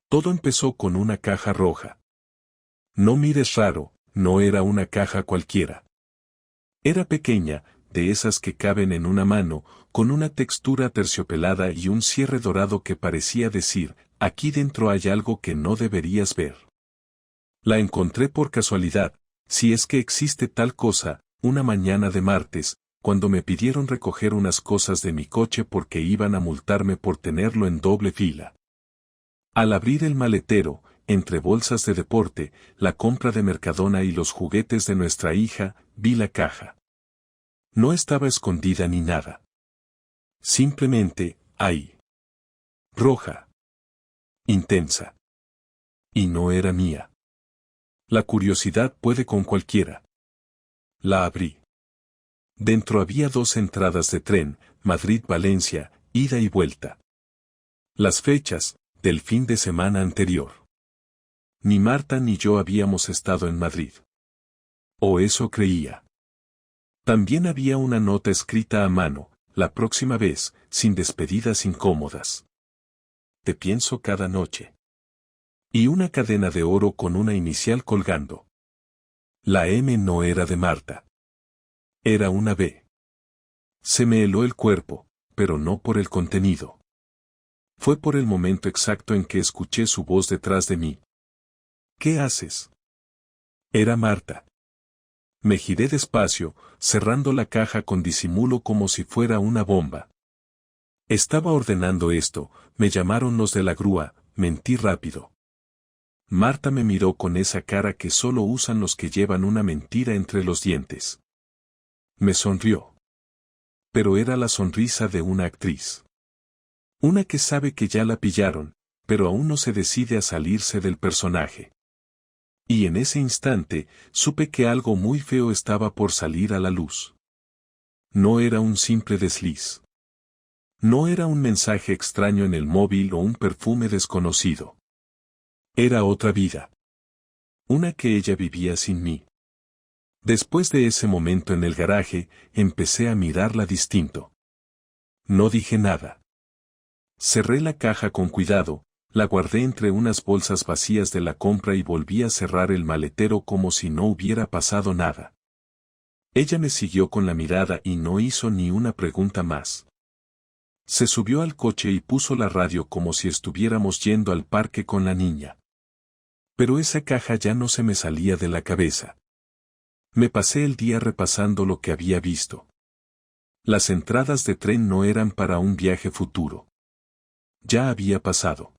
Todo empezó con una caja roja. No mires raro, no era una caja cualquiera. Era pequeña, de esas que caben en una mano, con una textura terciopelada y un cierre dorado que parecía decir, aquí dentro hay algo que no deberías ver. La encontré por casualidad, si es que existe tal cosa, una mañana de martes, cuando me pidieron recoger unas cosas de mi coche porque iban a multarme por tenerlo en doble fila. Al abrir el maletero, entre bolsas de deporte, la compra de Mercadona y los juguetes de nuestra hija, vi la caja. No estaba escondida ni nada. Simplemente, ahí. Roja. Intensa. Y no era mía. La curiosidad puede con cualquiera. La abrí. Dentro había 2 entradas de tren, Madrid-Valencia, ida y vuelta. Las fechas, del fin de semana anterior. Ni Marta ni yo habíamos estado en Madrid. O eso creía. También había una nota escrita a mano, la próxima vez, sin despedidas incómodas. Te pienso cada noche. Y una cadena de oro con una inicial colgando. La M no era de Marta. Era una B. Se me heló el cuerpo, pero no por el contenido. Fue por el momento exacto en que escuché su voz detrás de mí. ¿Qué haces? Era Marta. Me giré despacio, cerrando la caja con disimulo como si fuera una bomba. Estaba ordenando esto, me llamaron los de la grúa, mentí rápido. Marta me miró con esa cara que solo usan los que llevan una mentira entre los dientes. Me sonrió. Pero era la sonrisa de una actriz. Una que sabe que ya la pillaron, pero aún no se decide a salirse del personaje. Y en ese instante, supe que algo muy feo estaba por salir a la luz. No era un simple desliz. No era un mensaje extraño en el móvil o un perfume desconocido. Era otra vida. Una que ella vivía sin mí. Después de ese momento en el garaje, empecé a mirarla distinto. No dije nada. Cerré la caja con cuidado, la guardé entre unas bolsas vacías de la compra y volví a cerrar el maletero como si no hubiera pasado nada. Ella me siguió con la mirada y no hizo ni una pregunta más. Se subió al coche y puso la radio como si estuviéramos yendo al parque con la niña. Pero esa caja ya no se me salía de la cabeza. Me pasé el día repasando lo que había visto. Las entradas de tren no eran para un viaje futuro. Ya había pasado.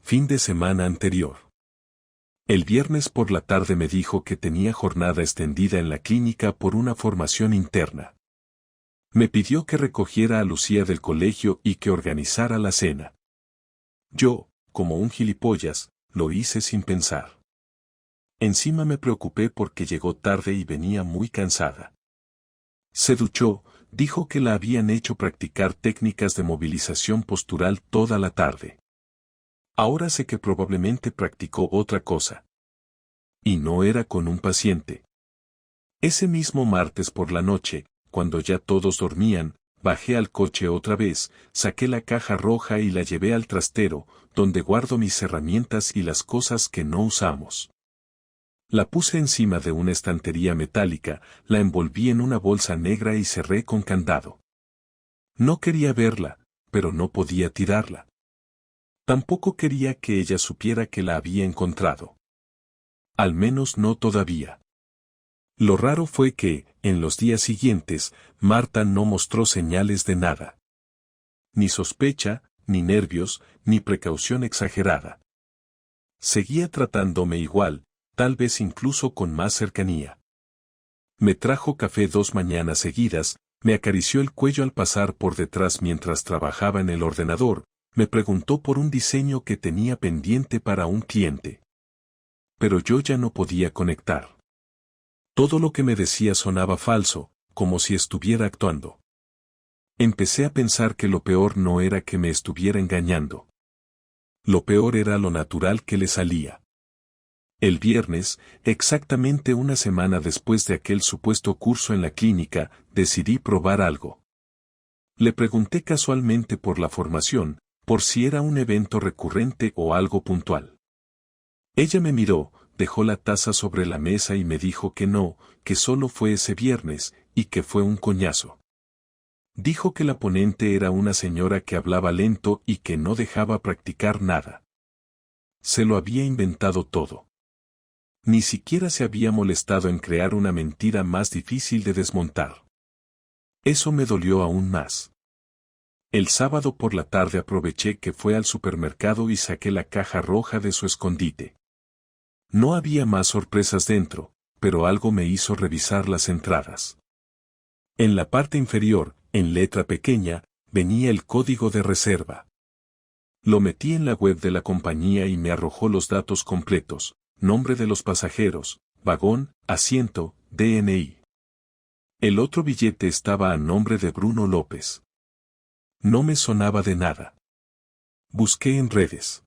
Fin de semana anterior. El viernes por la tarde me dijo que tenía jornada extendida en la clínica por una formación interna. Me pidió que recogiera a Lucía del colegio y que organizara la cena. Yo, como un gilipollas, lo hice sin pensar. Encima me preocupé porque llegó tarde y venía muy cansada. Se duchó, dijo que la habían hecho practicar técnicas de movilización postural toda la tarde. Ahora sé que probablemente practicó otra cosa. Y no era con un paciente. Ese mismo martes por la noche, cuando ya todos dormían, bajé al coche otra vez, saqué la caja roja y la llevé al trastero, donde guardo mis herramientas y las cosas que no usamos. La puse encima de una estantería metálica, la envolví en una bolsa negra y cerré con candado. No quería verla, pero no podía tirarla. Tampoco quería que ella supiera que la había encontrado. Al menos no todavía. Lo raro fue que, en los días siguientes, Marta no mostró señales de nada. Ni sospecha, ni nervios, ni precaución exagerada. Seguía tratándome igual, tal vez incluso con más cercanía. Me trajo café 2 mañanas seguidas, me acarició el cuello al pasar por detrás mientras trabajaba en el ordenador, me preguntó por un diseño que tenía pendiente para un cliente. Pero yo ya no podía conectar. Todo lo que me decía sonaba falso, como si estuviera actuando. Empecé a pensar que lo peor no era que me estuviera engañando. Lo peor era lo natural que le salía. El viernes, exactamente una semana después de aquel supuesto curso en la clínica, decidí probar algo. Le pregunté casualmente por la formación, por si era un evento recurrente o algo puntual. Ella me miró, dejó la taza sobre la mesa y me dijo que no, que solo fue ese viernes, y que fue un coñazo. Dijo que la ponente era una señora que hablaba lento y que no dejaba practicar nada. Se lo había inventado todo. Ni siquiera se había molestado en crear una mentira más difícil de desmontar. Eso me dolió aún más. El sábado por la tarde aproveché que fue al supermercado y saqué la caja roja de su escondite. No había más sorpresas dentro, pero algo me hizo revisar las entradas. En la parte inferior, en letra pequeña, venía el código de reserva. Lo metí en la web de la compañía y me arrojó los datos completos: nombre de los pasajeros, vagón, asiento, DNI. El otro billete estaba a nombre de Bruno López. No me sonaba de nada. Busqué en redes.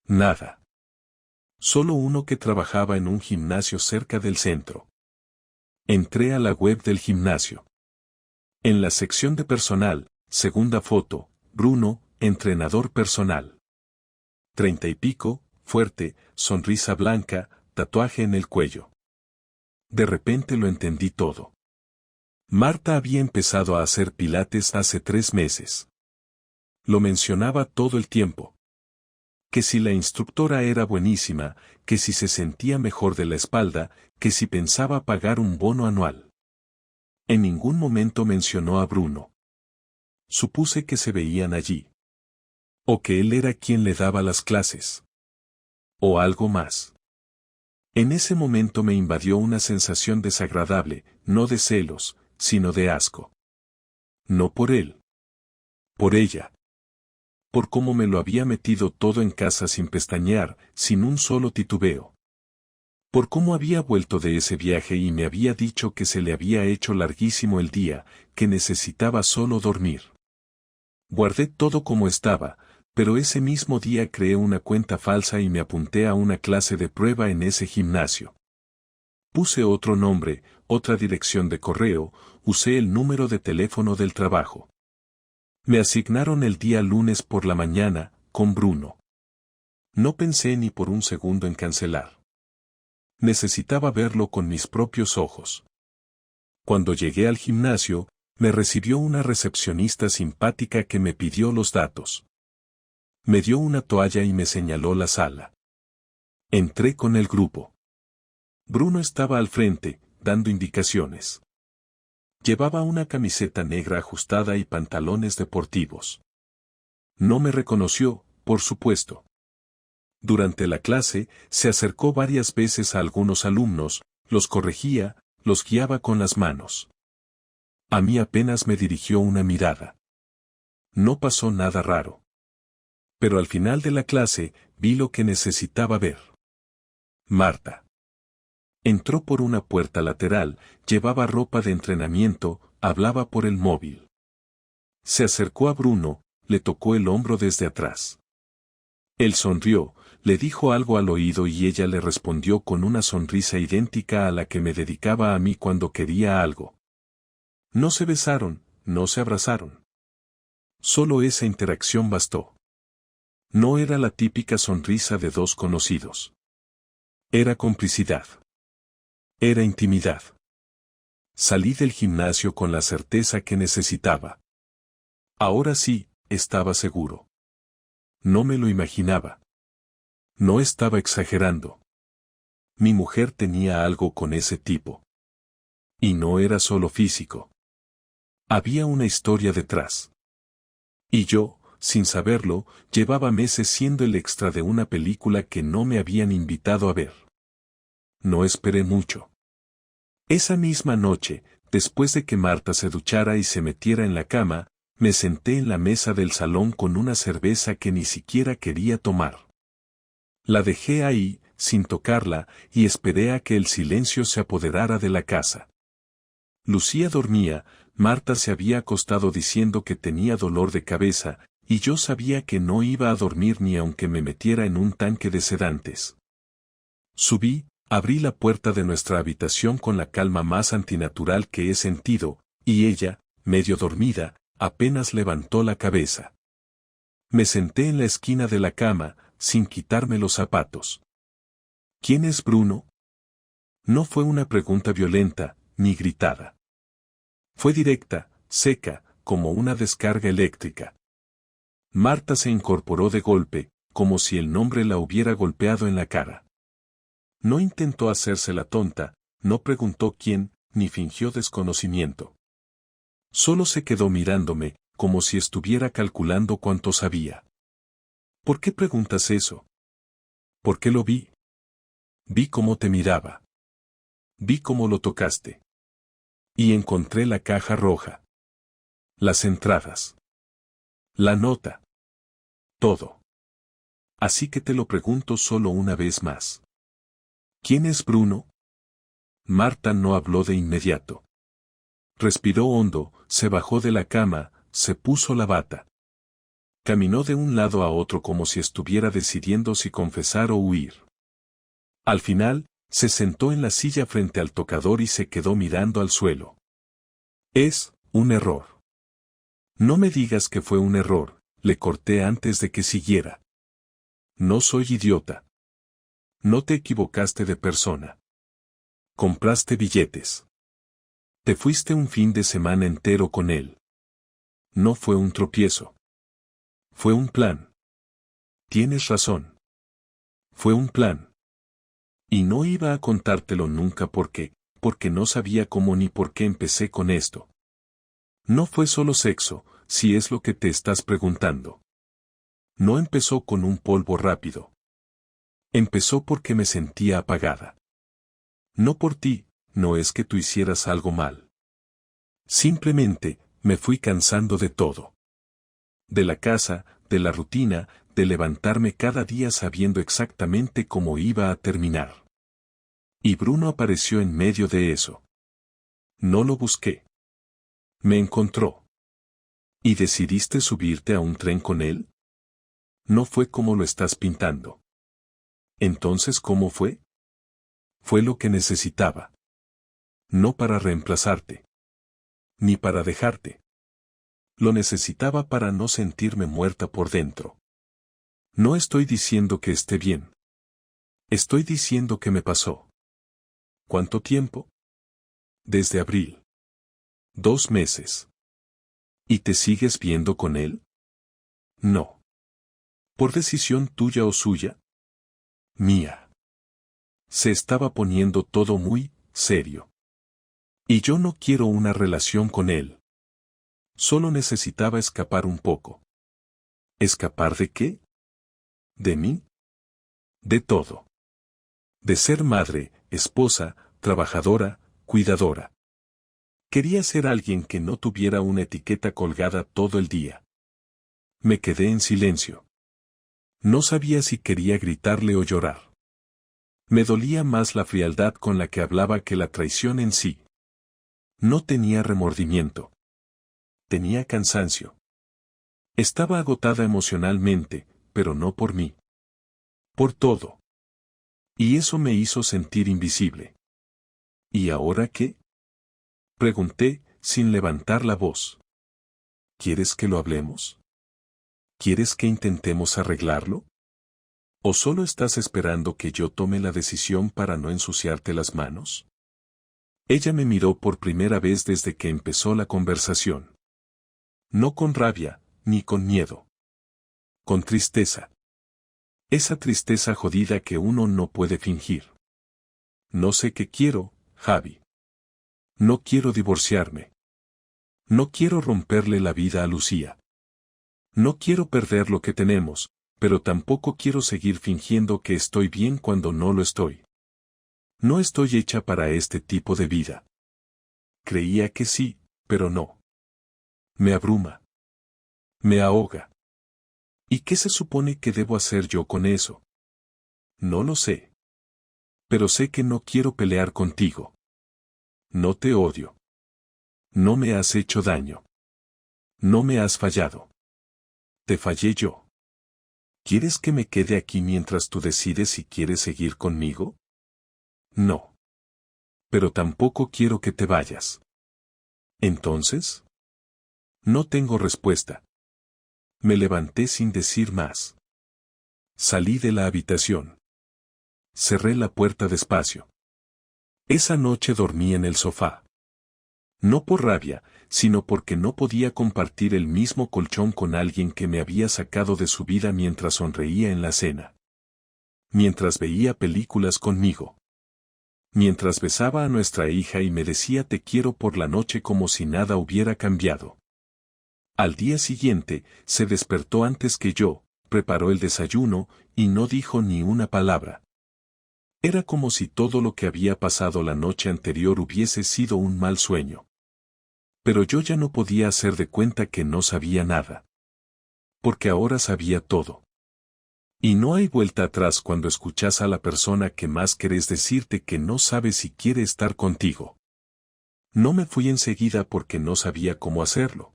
Nada. Solo uno que trabajaba en un gimnasio cerca del centro. Entré a la web del gimnasio. En la sección de personal, segunda foto, Bruno, entrenador personal. 30 y pico, fuerte, sonrisa blanca, tatuaje en el cuello. De repente lo entendí todo. Marta había empezado a hacer pilates hace 3 meses. Lo mencionaba todo el tiempo. Que si la instructora era buenísima, que si se sentía mejor de la espalda, que si pensaba pagar un bono anual. En ningún momento mencionó a Bruno. Supuse que se veían allí. O que él era quien le daba las clases. O algo más. En ese momento me invadió una sensación desagradable, no de celos, sino de asco. No por él. Por ella. Por cómo me lo había metido todo en casa sin pestañear, sin un solo titubeo. Por cómo había vuelto de ese viaje y me había dicho que se le había hecho larguísimo el día, que necesitaba solo dormir. Guardé todo como estaba, pero ese mismo día creé una cuenta falsa y me apunté a una clase de prueba en ese gimnasio. Puse otro nombre, otra dirección de correo, usé el número de teléfono del trabajo. Me asignaron el día lunes por la mañana, con Bruno. No pensé ni por un segundo en cancelar. Necesitaba verlo con mis propios ojos. Cuando llegué al gimnasio, me recibió una recepcionista simpática que me pidió los datos. Me dio una toalla y me señaló la sala. Entré con el grupo. Bruno estaba al frente, dando indicaciones. Llevaba una camiseta negra ajustada y pantalones deportivos. No me reconoció, por supuesto. Durante la clase, se acercó varias veces a algunos alumnos, los corregía, los guiaba con las manos. A mí apenas me dirigió una mirada. No pasó nada raro. Pero al final de la clase, vi lo que necesitaba ver. Marta. Entró por una puerta lateral, llevaba ropa de entrenamiento, hablaba por el móvil. Se acercó a Bruno, le tocó el hombro desde atrás. Él sonrió, le dijo algo al oído y ella le respondió con una sonrisa idéntica a la que me dedicaba a mí cuando quería algo. No se besaron, no se abrazaron. Solo esa interacción bastó. No era la típica sonrisa de dos conocidos. Era complicidad. Era intimidad. Salí del gimnasio con la certeza que necesitaba. Ahora sí, estaba seguro. No me lo imaginaba. No estaba exagerando. Mi mujer tenía algo con ese tipo. Y no era solo físico. Había una historia detrás. Y yo, sin saberlo, llevaba meses siendo el extra de una película que no me habían invitado a ver. No esperé mucho. Esa misma noche, después de que Marta se duchara y se metiera en la cama, me senté en la mesa del salón con una cerveza que ni siquiera quería tomar. La dejé ahí, sin tocarla, y esperé a que el silencio se apoderara de la casa. Lucía dormía, Marta se había acostado diciendo que tenía dolor de cabeza, y yo sabía que no iba a dormir ni aunque me metiera en un tanque de sedantes. Subí, abrí la puerta de nuestra habitación con la calma más antinatural que he sentido, y ella, medio dormida, apenas levantó la cabeza. Me senté en la esquina de la cama, sin quitarme los zapatos. ¿Quién es Bruno? No fue una pregunta violenta, ni gritada. Fue directa, seca, como una descarga eléctrica. Marta se incorporó de golpe, como si el nombre la hubiera golpeado en la cara. No intentó hacerse la tonta, no preguntó quién, ni fingió desconocimiento. Solo se quedó mirándome, como si estuviera calculando cuánto sabía. ¿Por qué preguntas eso? ¿Por qué lo vi? Vi cómo te miraba. Vi cómo lo tocaste. Y encontré la caja roja. Las entradas. La nota. Todo. Así que te lo pregunto solo una vez más. ¿Quién es Bruno? Marta no habló de inmediato. Respiró hondo, se bajó de la cama, se puso la bata. Caminó de un lado a otro como si estuviera decidiendo si confesar o huir. Al final, se sentó en la silla frente al tocador y se quedó mirando al suelo. Es un error. No me digas que fue un error, le corté antes de que siguiera. No soy idiota. No te equivocaste de persona. Compraste billetes. Te fuiste un fin de semana entero con él. No fue un tropiezo. Fue un plan. Tienes razón. Fue un plan. Y no iba a contártelo nunca porque no sabía cómo ni por qué empecé con esto. No fue solo sexo, si es lo que te estás preguntando. No empezó con un polvo rápido. Empezó porque me sentía apagada. No por ti, no es que tú hicieras algo mal. Simplemente, me fui cansando de todo. De la casa, de la rutina, de levantarme cada día sabiendo exactamente cómo iba a terminar. Y Bruno apareció en medio de eso. No lo busqué. Me encontró. ¿Y decidiste subirte a un tren con él? No fue como lo estás pintando. Entonces, ¿cómo fue? Fue lo que necesitaba. No para reemplazarte. Ni para dejarte. Lo necesitaba para no sentirme muerta por dentro. No estoy diciendo que esté bien. Estoy diciendo que me pasó. ¿Cuánto tiempo? Desde abril. 2 meses. ¿Y te sigues viendo con él? No. ¿Por decisión tuya o suya? Mía. Se estaba poniendo todo muy serio. Y yo no quiero una relación con él. Solo necesitaba escapar un poco. ¿Escapar de qué? ¿De mí? De todo. De ser madre, esposa, trabajadora, cuidadora. Quería ser alguien que no tuviera una etiqueta colgada todo el día. Me quedé en silencio. No sabía si quería gritarle o llorar. Me dolía más la frialdad con la que hablaba que la traición en sí. No tenía remordimiento. Tenía cansancio. Estaba agotada emocionalmente, pero no por mí. Por todo. Y eso me hizo sentir invisible. ¿Y ahora qué? Pregunté, sin levantar la voz. ¿Quieres que lo hablemos? ¿Quieres que intentemos arreglarlo? ¿O solo estás esperando que yo tome la decisión para no ensuciarte las manos? Ella me miró por primera vez desde que empezó la conversación. No con rabia, ni con miedo. Con tristeza. Esa tristeza jodida que uno no puede fingir. No sé qué quiero, Javi. No quiero divorciarme. No quiero romperle la vida a Lucía. No quiero perder lo que tenemos, pero tampoco quiero seguir fingiendo que estoy bien cuando no lo estoy. No estoy hecha para este tipo de vida. Creía que sí, pero no. Me abruma. Me ahoga. ¿Y qué se supone que debo hacer yo con eso? No lo sé. Pero sé que no quiero pelear contigo. No te odio. No me has hecho daño. No me has fallado. Te fallé yo. ¿Quieres que me quede aquí mientras tú decides si quieres seguir conmigo? No. Pero tampoco quiero que te vayas. ¿Entonces? No tengo respuesta. Me levanté sin decir más. Salí de la habitación. Cerré la puerta despacio. Esa noche dormí en el sofá. No por rabia, sino porque no podía compartir el mismo colchón con alguien que me había sacado de su vida mientras sonreía en la cena. Mientras veía películas conmigo. Mientras besaba a nuestra hija y me decía te quiero por la noche como si nada hubiera cambiado. Al día siguiente, se despertó antes que yo, preparó el desayuno, y no dijo ni una palabra. Era como si todo lo que había pasado la noche anterior hubiese sido un mal sueño. Pero yo ya no podía hacer de cuenta que no sabía nada. Porque ahora sabía todo. Y no hay vuelta atrás cuando escuchas a la persona que más querés decirte que no sabe si quiere estar contigo. No me fui enseguida porque no sabía cómo hacerlo.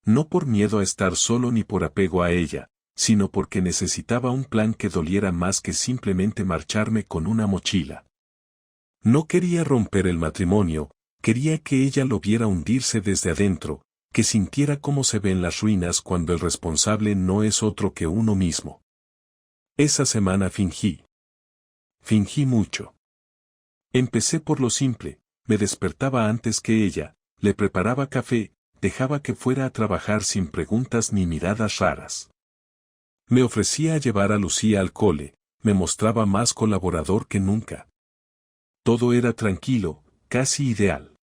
No por miedo a estar solo ni por apego a ella, sino porque necesitaba un plan que doliera más que simplemente marcharme con una mochila. No quería romper el matrimonio, quería que ella lo viera hundirse desde adentro, que sintiera cómo se ven las ruinas cuando el responsable no es otro que uno mismo. Esa semana fingí. Fingí mucho. Empecé por lo simple, me despertaba antes que ella, le preparaba café, dejaba que fuera a trabajar sin preguntas ni miradas raras. Me ofrecía a llevar a Lucía al cole, me mostraba más colaborador que nunca. Todo era tranquilo, casi ideal.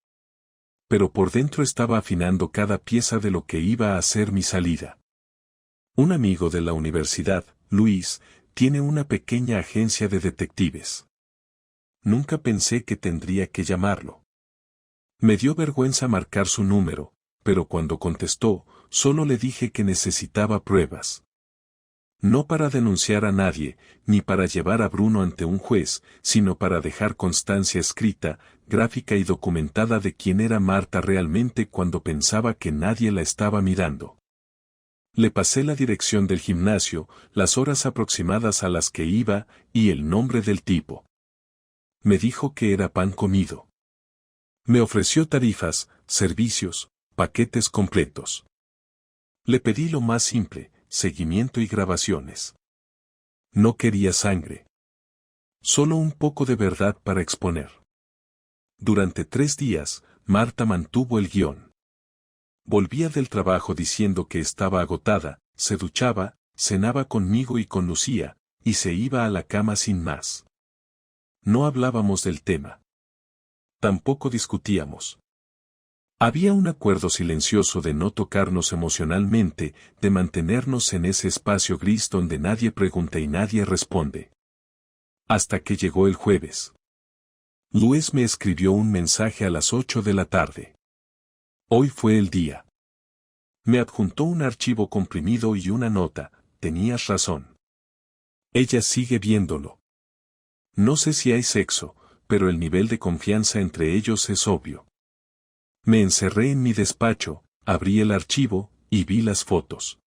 Pero por dentro estaba afinando cada pieza de lo que iba a ser mi salida. Un amigo de la universidad, Luis, tiene una pequeña agencia de detectives. Nunca pensé que tendría que llamarlo. Me dio vergüenza marcar su número, pero cuando contestó, solo le dije que necesitaba pruebas. No para denunciar a nadie, ni para llevar a Bruno ante un juez, sino para dejar constancia escrita, gráfica y documentada de quién era Marta realmente cuando pensaba que nadie la estaba mirando. Le pasé la dirección del gimnasio, las horas aproximadas a las que iba, y el nombre del tipo. Me dijo que era pan comido. Me ofreció tarifas, servicios, paquetes completos. Le pedí lo más simple, seguimiento y grabaciones. No quería sangre. Solo un poco de verdad para exponer. Durante 3 días, Marta mantuvo el guión. Volvía del trabajo diciendo que estaba agotada, se duchaba, cenaba conmigo y con Lucía, y se iba a la cama sin más. No hablábamos del tema. Tampoco discutíamos. Había un acuerdo silencioso de no tocarnos emocionalmente, de mantenernos en ese espacio gris donde nadie pregunta y nadie responde. Hasta que llegó el jueves. Luis me escribió un mensaje a las 8 de la tarde. Hoy fue el día. Me adjuntó un archivo comprimido y una nota, tenías razón. Ella sigue viéndolo. No sé si hay sexo, pero el nivel de confianza entre ellos es obvio. Me encerré en mi despacho, abrí el archivo, y vi las fotos.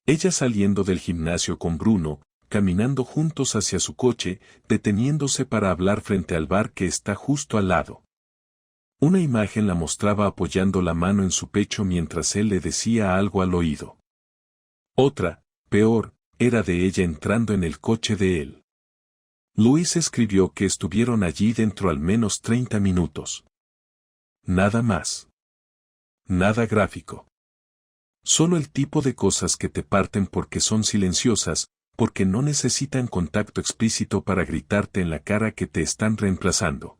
Ella saliendo del gimnasio con Bruno, caminando juntos hacia su coche, deteniéndose para hablar frente al bar que está justo al lado. Una imagen la mostraba apoyando la mano en su pecho mientras él le decía algo al oído. Otra, peor, era de ella entrando en el coche de él. Luis escribió que estuvieron allí dentro al menos 30 minutos. Nada más. Nada gráfico. Solo el tipo de cosas que te parten porque son silenciosas, porque no necesitan contacto explícito para gritarte en la cara que te están reemplazando.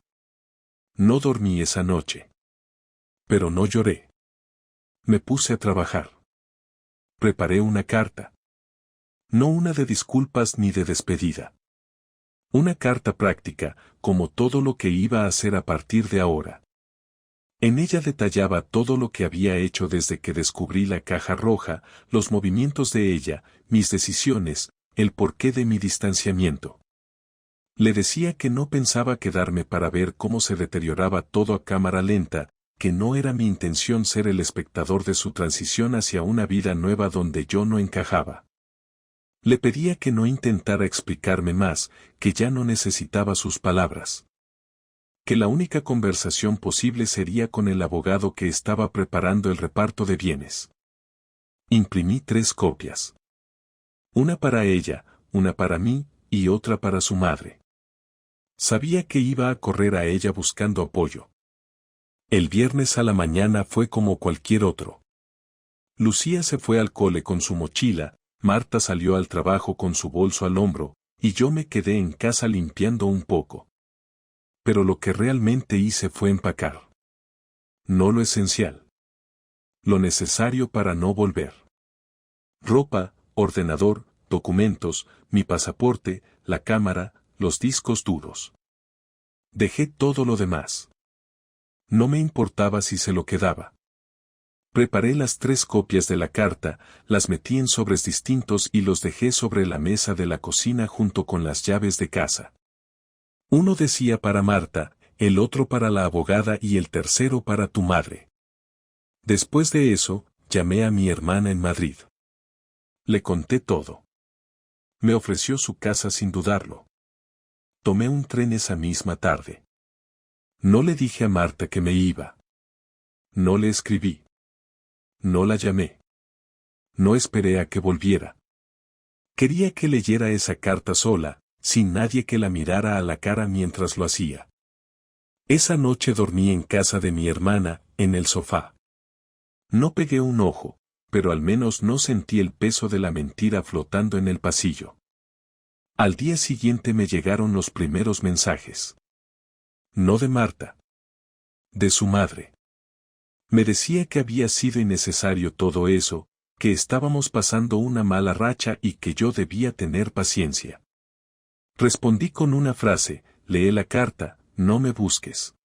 No dormí esa noche. Pero no lloré. Me puse a trabajar. Preparé una carta. No una de disculpas ni de despedida. Una carta práctica, como todo lo que iba a hacer a partir de ahora. En ella detallaba todo lo que había hecho desde que descubrí la caja roja, los movimientos de ella, mis decisiones, el porqué de mi distanciamiento. Le decía que no pensaba quedarme para ver cómo se deterioraba todo a cámara lenta, que no era mi intención ser el espectador de su transición hacia una vida nueva donde yo no encajaba. Le pedía que no intentara explicarme más, que ya no necesitaba sus palabras. Que la única conversación posible sería con el abogado que estaba preparando el reparto de bienes. Imprimí 3 copias. Una para ella, una para mí, y otra para su madre. Sabía que iba a correr a ella buscando apoyo. El viernes a la mañana fue como cualquier otro. Lucía se fue al cole con su mochila, Marta salió al trabajo con su bolso al hombro, y yo me quedé en casa limpiando un poco. Pero lo que realmente hice fue empacar. No lo esencial. Lo necesario para no volver. Ropa, ordenador, documentos, mi pasaporte, la cámara, los discos duros. Dejé todo lo demás. No me importaba si se lo quedaba. Preparé las 3 copias de la carta, las metí en sobres distintos y los dejé sobre la mesa de la cocina junto con las llaves de casa. Uno decía para Marta, el otro para la abogada y el tercero para tu madre. Después de eso, llamé a mi hermana en Madrid. Le conté todo. Me ofreció su casa sin dudarlo. Tomé un tren esa misma tarde. No le dije a Marta que me iba. No le escribí. No la llamé. No esperé a que volviera. Quería que leyera esa carta sola, sin nadie que la mirara a la cara mientras lo hacía. Esa noche dormí en casa de mi hermana, en el sofá. No pegué un ojo, pero al menos no sentí el peso de la mentira flotando en el pasillo. Al día siguiente me llegaron los primeros mensajes. No de Marta. De su madre. Me decía que había sido innecesario todo eso, que estábamos pasando una mala racha y que yo debía tener paciencia. Respondí con una frase, lee la carta, no me busques.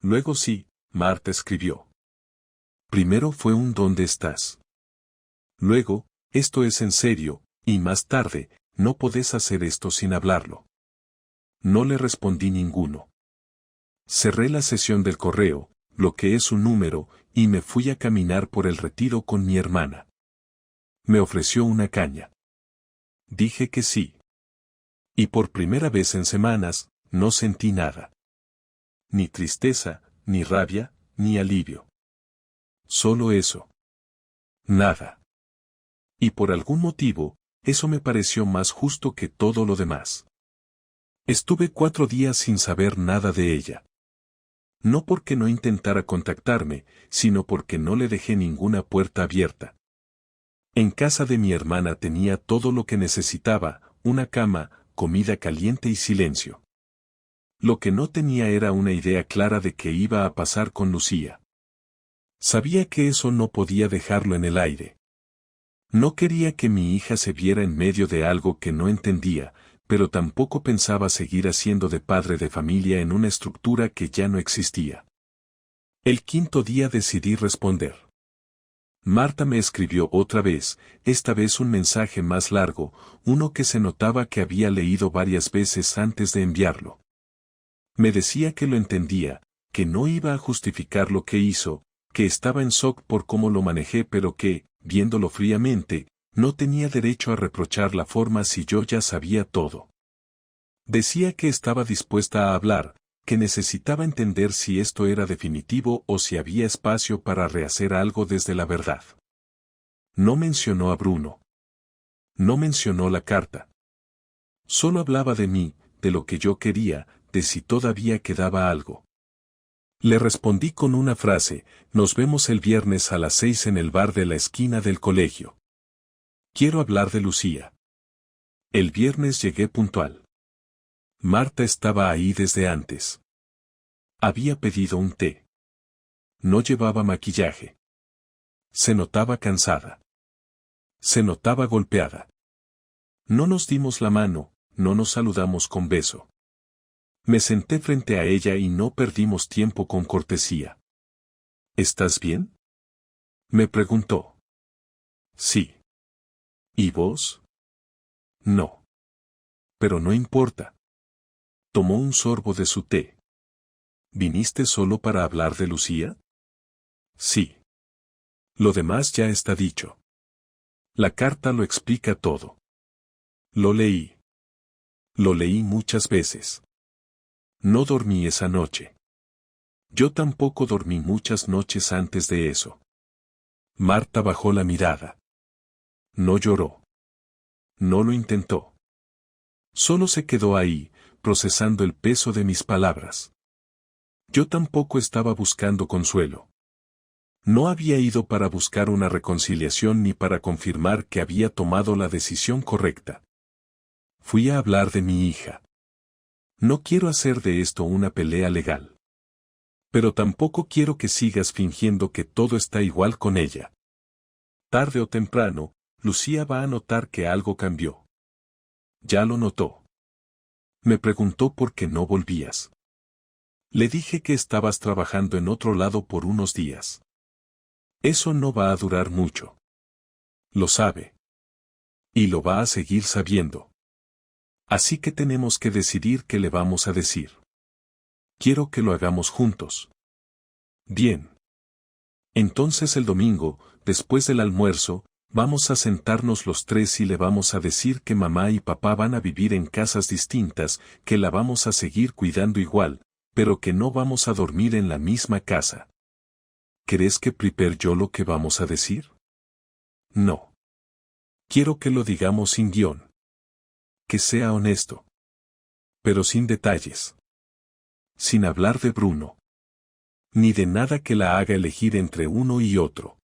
Luego sí, Marta escribió. Primero fue un ¿dónde estás? Luego, esto es en serio, y más tarde, no podés hacer esto sin hablarlo. No le respondí ninguno. Cerré la sesión del correo, lo que es un número, y me fui a caminar por el Retiro con mi hermana. Me ofreció una caña. Dije que sí. Y por primera vez en semanas, no sentí nada. Ni tristeza, ni rabia, ni alivio. Solo eso. Nada. Y por algún motivo, eso me pareció más justo que todo lo demás. Estuve 4 días sin saber nada de ella. No porque no intentara contactarme, sino porque no le dejé ninguna puerta abierta. En casa de mi hermana tenía todo lo que necesitaba, una cama, comida caliente y silencio. Lo que no tenía era una idea clara de qué iba a pasar con Lucía. Sabía que eso no podía dejarlo en el aire. No quería que mi hija se viera en medio de algo que no entendía, pero tampoco pensaba seguir haciendo de padre de familia en una estructura que ya no existía. El 5.º día decidí responder. Marta me escribió otra vez, esta vez un mensaje más largo, uno que se notaba que había leído varias veces antes de enviarlo. Me decía que lo entendía, que no iba a justificar lo que hizo, que estaba en shock por cómo lo manejé pero que, viéndolo fríamente, no tenía derecho a reprochar la forma si yo ya sabía todo. Decía que estaba dispuesta a hablar, que necesitaba entender si esto era definitivo o si había espacio para rehacer algo desde la verdad. No mencionó a Bruno. No mencionó la carta. Solo hablaba de mí, de lo que yo quería, de si todavía quedaba algo. Le respondí con una frase, nos vemos el viernes a las 6 en el bar de la esquina del colegio. Quiero hablar de Lucía. El viernes llegué puntual. Marta estaba ahí desde antes. Había pedido un té. No llevaba maquillaje. Se notaba cansada. Se notaba golpeada. No nos dimos la mano, no nos saludamos con beso. Me senté frente a ella y no perdimos tiempo con cortesía. ¿Estás bien? Me preguntó. Sí. ¿Y vos? No. Pero no importa. Tomó un sorbo de su té. ¿Viniste solo para hablar de Lucía? Sí. Lo demás ya está dicho. La carta lo explica todo. Lo leí. Lo leí muchas veces. No dormí esa noche. Yo tampoco dormí muchas noches antes de eso. Marta bajó la mirada. No lloró. No lo intentó. Solo se quedó ahí, procesando el peso de mis palabras. Yo tampoco estaba buscando consuelo. No había ido para buscar una reconciliación ni para confirmar que había tomado la decisión correcta. Fui a hablar de mi hija. No quiero hacer de esto una pelea legal. Pero tampoco quiero que sigas fingiendo que todo está igual con ella. Tarde o temprano, Lucía va a notar que algo cambió. Ya lo notó. Me preguntó por qué no volvías. Le dije que estabas trabajando en otro lado por unos días. Eso no va a durar mucho. Lo sabe. Y lo va a seguir sabiendo. Así que tenemos que decidir qué le vamos a decir. Quiero que lo hagamos juntos. Bien. Entonces el domingo, después del almuerzo, vamos a sentarnos los tres y le vamos a decir que mamá y papá van a vivir en casas distintas, que la vamos a seguir cuidando igual, pero que no vamos a dormir en la misma casa. ¿Crees que prepare yo lo que vamos a decir? No. Quiero que lo digamos sin guión. Que sea honesto. Pero sin detalles. Sin hablar de Bruno. Ni de nada que la haga elegir entre uno y otro.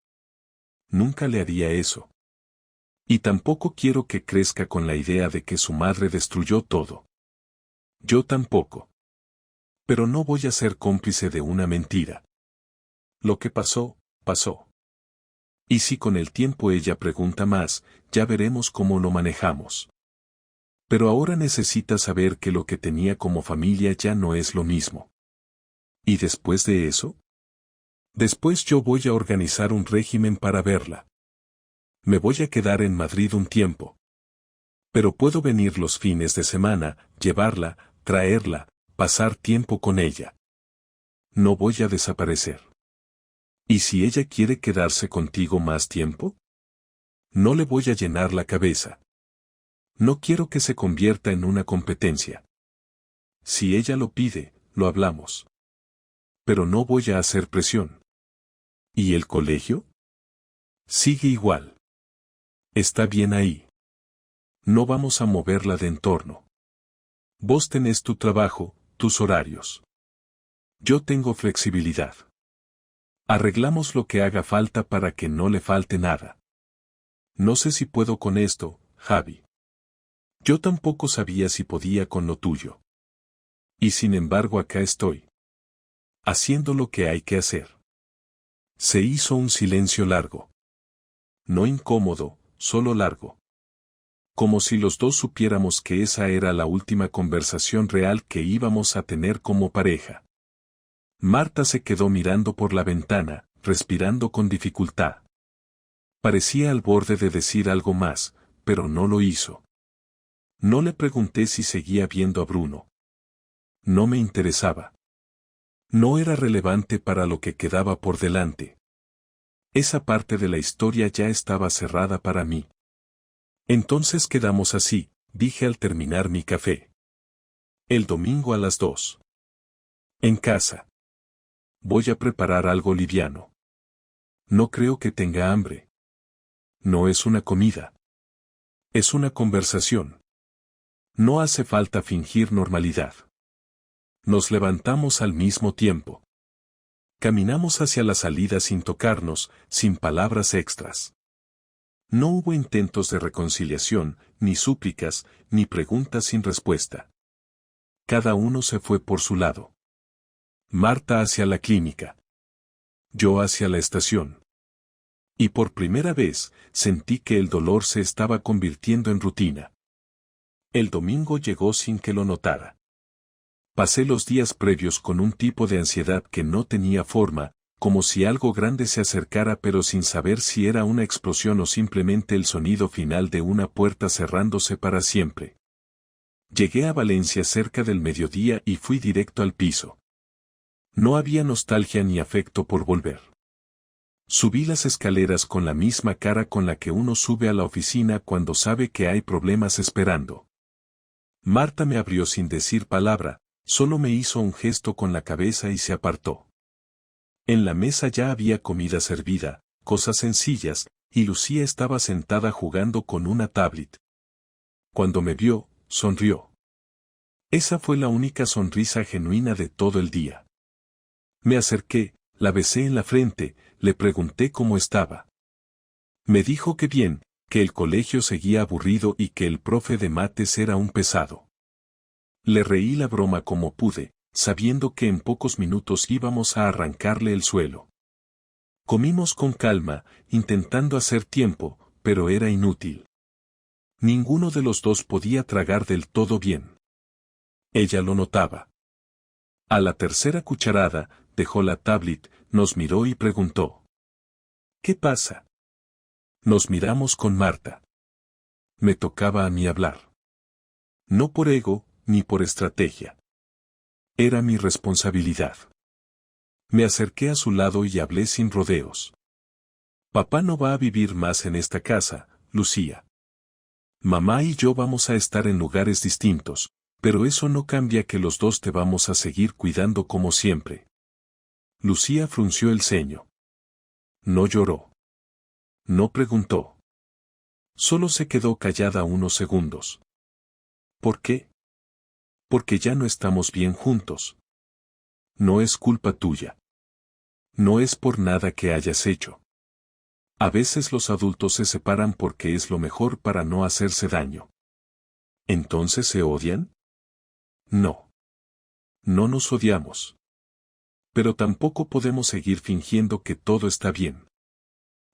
Nunca le haría eso. Y tampoco quiero que crezca con la idea de que su madre destruyó todo. Yo tampoco. Pero no voy a ser cómplice de una mentira. Lo que pasó, pasó. Y si con el tiempo ella pregunta más, ya veremos cómo lo manejamos. Pero ahora necesita saber que lo que tenía como familia ya no es lo mismo. ¿Y después de eso? Después yo voy a organizar un régimen para verla. Me voy a quedar en Madrid un tiempo. Pero puedo venir los fines de semana, llevarla, traerla, pasar tiempo con ella. No voy a desaparecer. ¿Y si ella quiere quedarse contigo más tiempo? No le voy a llenar la cabeza. No quiero que se convierta en una competencia. Si ella lo pide, lo hablamos. Pero no voy a hacer presión. ¿Y el colegio? Sigue igual. Está bien ahí. No vamos a moverla de entorno. Vos tenés tu trabajo, tus horarios. Yo tengo flexibilidad. Arreglamos lo que haga falta para que no le falte nada. No sé si puedo con esto, Javi. Yo tampoco sabía si podía con lo tuyo. Y sin embargo acá estoy. Haciendo lo que hay que hacer. Se hizo un silencio largo. No incómodo, solo largo. Como si los dos supiéramos que esa era la última conversación real que íbamos a tener como pareja. Marta se quedó mirando por la ventana, respirando con dificultad. Parecía al borde de decir algo más, pero no lo hizo. No le pregunté si seguía viendo a Bruno. No me interesaba. No era relevante para lo que quedaba por delante. Esa parte de la historia ya estaba cerrada para mí. Entonces quedamos así, dije al terminar mi café. El domingo a las 2. En casa. Voy a preparar algo liviano. No creo que tenga hambre. No es una comida. Es una conversación. No hace falta fingir normalidad. Nos levantamos al mismo tiempo. Caminamos hacia la salida sin tocarnos, sin palabras extras. No hubo intentos de reconciliación, ni súplicas, ni preguntas sin respuesta. Cada uno se fue por su lado. Marta hacia la clínica. Yo hacia la estación. Y por primera vez, sentí que el dolor se estaba convirtiendo en rutina. El domingo llegó sin que lo notara. Pasé los días previos con un tipo de ansiedad que no tenía forma, como si algo grande se acercara pero sin saber si era una explosión o simplemente el sonido final de una puerta cerrándose para siempre. Llegué a Valencia cerca del mediodía y fui directo al piso. No había nostalgia ni afecto por volver. Subí las escaleras con la misma cara con la que uno sube a la oficina cuando sabe que hay problemas esperando. Marta me abrió sin decir palabra, solo me hizo un gesto con la cabeza y se apartó. En la mesa ya había comida servida, cosas sencillas, y Lucía estaba sentada jugando con una tablet. Cuando me vio, sonrió. Esa fue la única sonrisa genuina de todo el día. Me acerqué, la besé en la frente, le pregunté cómo estaba. Me dijo que bien, que el colegio seguía aburrido y que el profe de mates era un pesado. Le reí la broma como pude, sabiendo que en pocos minutos íbamos a arrancarle el suelo. Comimos con calma, intentando hacer tiempo, pero era inútil. Ninguno de los dos podía tragar del todo bien. Ella lo notaba. A la tercera cucharada, dejó la tablet, nos miró y preguntó: ¿qué pasa? Nos miramos con Marta. Me tocaba a mí hablar. No por ego, ni por estrategia. Era mi responsabilidad. Me acerqué a su lado y hablé sin rodeos. Papá no va a vivir más en esta casa, Lucía. Mamá y yo vamos a estar en lugares distintos, pero eso no cambia que los dos te vamos a seguir cuidando como siempre. Lucía frunció el ceño. No lloró. No preguntó. Solo se quedó callada unos segundos. ¿Por qué? Porque ya no estamos bien juntos. No es culpa tuya. No es por nada que hayas hecho. A veces los adultos se separan porque es lo mejor para no hacerse daño. ¿Entonces se odian? No. No nos odiamos. Pero tampoco podemos seguir fingiendo que todo está bien.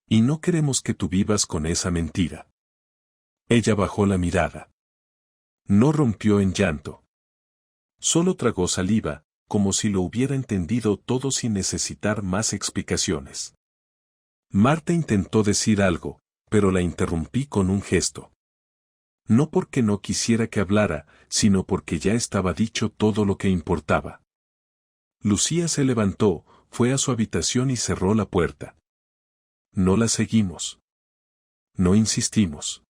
Y no queremos que tú vivas con esa mentira. Ella bajó la mirada. No rompió en llanto. Solo tragó saliva, como si lo hubiera entendido todo sin necesitar más explicaciones. Marta intentó decir algo, pero la interrumpí con un gesto. No porque no quisiera que hablara, sino porque ya estaba dicho todo lo que importaba. Lucía se levantó, fue a su habitación y cerró la puerta. No la seguimos. No insistimos.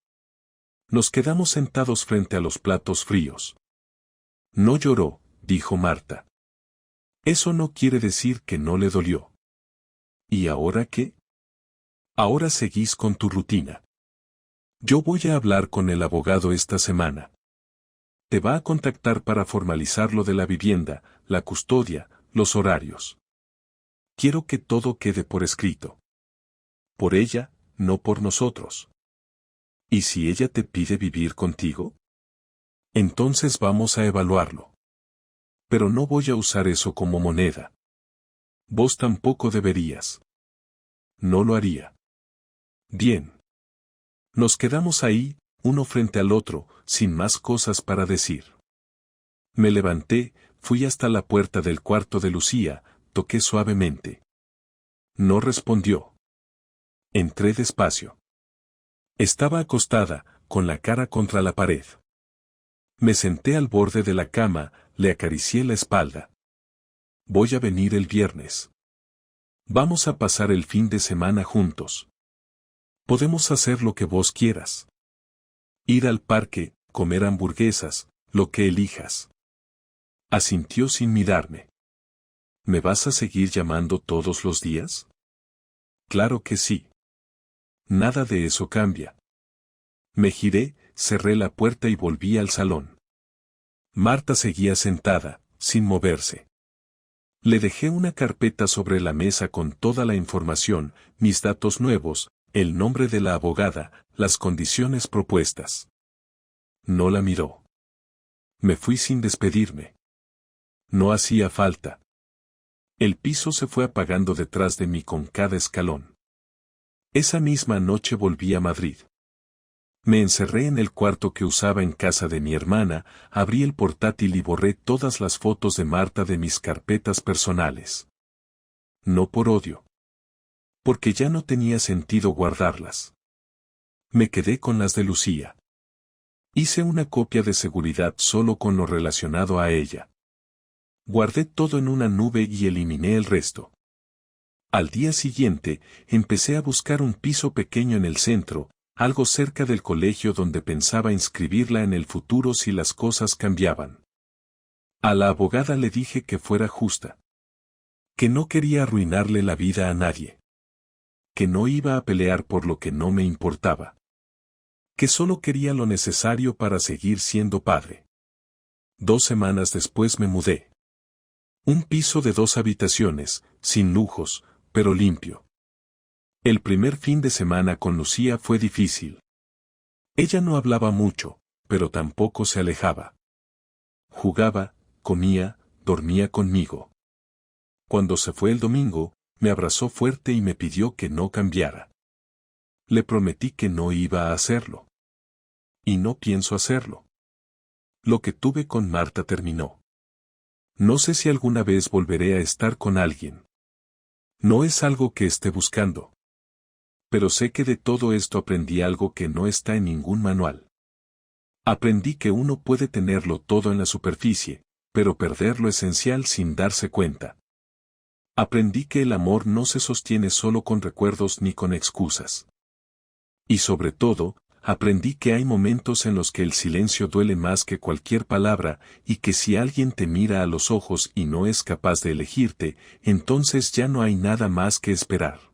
Nos quedamos sentados frente a los platos fríos. No lloró, dijo Marta. Eso no quiere decir que no le dolió. ¿Y ahora qué? Ahora seguís con tu rutina. Yo voy a hablar con el abogado esta semana. Te va a contactar para formalizar lo de la vivienda, la custodia, los horarios. Quiero que todo quede por escrito. Por ella, no por nosotros. ¿Y si ella te pide vivir contigo? Entonces vamos a evaluarlo. Pero no voy a usar eso como moneda. Vos tampoco deberías. No lo haría. Bien. Nos quedamos ahí, uno frente al otro, sin más cosas para decir. Me levanté, fui hasta la puerta del cuarto de Lucía, toqué suavemente. No respondió. Entré despacio. Estaba acostada, con la cara contra la pared. Me senté al borde de la cama, le acaricié la espalda. Voy a venir el viernes. Vamos a pasar el fin de semana juntos. Podemos hacer lo que vos quieras. Ir al parque, comer hamburguesas, lo que elijas. Asintió sin mirarme. ¿Me vas a seguir llamando todos los días? Claro que sí. Nada de eso cambia. Me giré, cerré la puerta y volví al salón. Marta seguía sentada, sin moverse. Le dejé una carpeta sobre la mesa con toda la información, mis datos nuevos, el nombre de la abogada, las condiciones propuestas. No la miró. Me fui sin despedirme. No hacía falta. El piso se fue apagando detrás de mí con cada escalón. Esa misma noche volví a Madrid. Me encerré en el cuarto que usaba en casa de mi hermana, abrí el portátil y borré todas las fotos de Marta de mis carpetas personales. No por odio. Porque ya no tenía sentido guardarlas. Me quedé con las de Lucía. Hice una copia de seguridad solo con lo relacionado a ella. Guardé todo en una nube y eliminé el resto. Al día siguiente, empecé a buscar un piso pequeño en el centro, algo cerca del colegio donde pensaba inscribirla en el futuro si las cosas cambiaban. A la abogada le dije que fuera justa. Que no quería arruinarle la vida a nadie. que no iba a pelear por lo que no me importaba. Que solo quería lo necesario para seguir siendo padre. 2 semanas después me mudé. Un piso de 2 habitaciones, sin lujos, pero limpio. El primer fin de semana con Lucía fue difícil. Ella no hablaba mucho, pero tampoco se alejaba. Jugaba, comía, dormía conmigo. Cuando se fue el domingo, me abrazó fuerte y me pidió que no cambiara. Le prometí que no iba a hacerlo. Y no pienso hacerlo. Lo que tuve con Marta terminó. No sé si alguna vez volveré a estar con alguien. No es algo que esté buscando. Pero sé que de todo esto aprendí algo que no está en ningún manual. Aprendí que uno puede tenerlo todo en la superficie, pero perder lo esencial sin darse cuenta. Aprendí que el amor no se sostiene solo con recuerdos ni con excusas. Y sobre todo, aprendí que hay momentos en los que el silencio duele más que cualquier palabra, y que si alguien te mira a los ojos y no es capaz de elegirte, entonces ya no hay nada más que esperar.